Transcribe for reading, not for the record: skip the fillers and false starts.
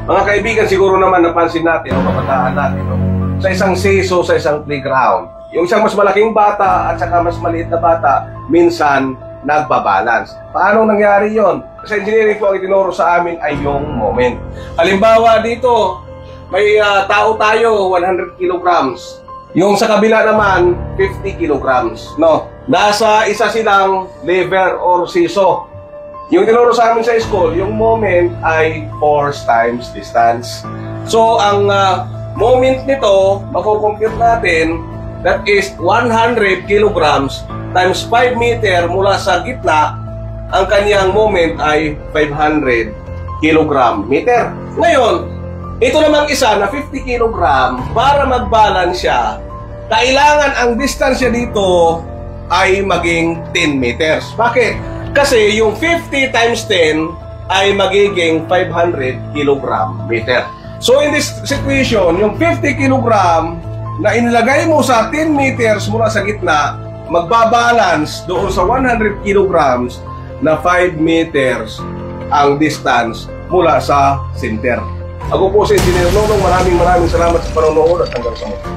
Mga kaibigan, siguro naman napansin natin, o kabataan natin, no? Sa isang seso, sa isang playground, yung isang mas malaking bata at saka mas maliit na bata, minsan nagbabalance. Paano nangyari yon? Sa engineering po, ang itinuro sa amin ay yung moment. Halimbawa dito, may tao tayo, 100 kilograms. Yung sa kabila naman, 50 kilograms. No? Nasa isa silang lever or seesaw. Yung tinuro sa amin sa school, yung moment ay force times distance. So, ang moment nito, makukompute natin, that is 100 kilograms times 5 meter mula sa gitna, ang kanyang moment ay 500 kilogram meter. Ngayon, ito namang isa na 50 kilogram, para mag-balance siya, kailangan ang distansya dito ay maging 10 meters. Bakit? Kasi yung 50 times 10 ay magiging 500 kilogram meter. So in this situation, yung 50 kilogram na inilagay mo sa 10 meters mula sa gitna, magbabalance doon sa 100 kilograms na 5 meters ang distance mula sa center. Ako po si Engineer Nonong, maraming salamat sa panonood at hanggang sa muli.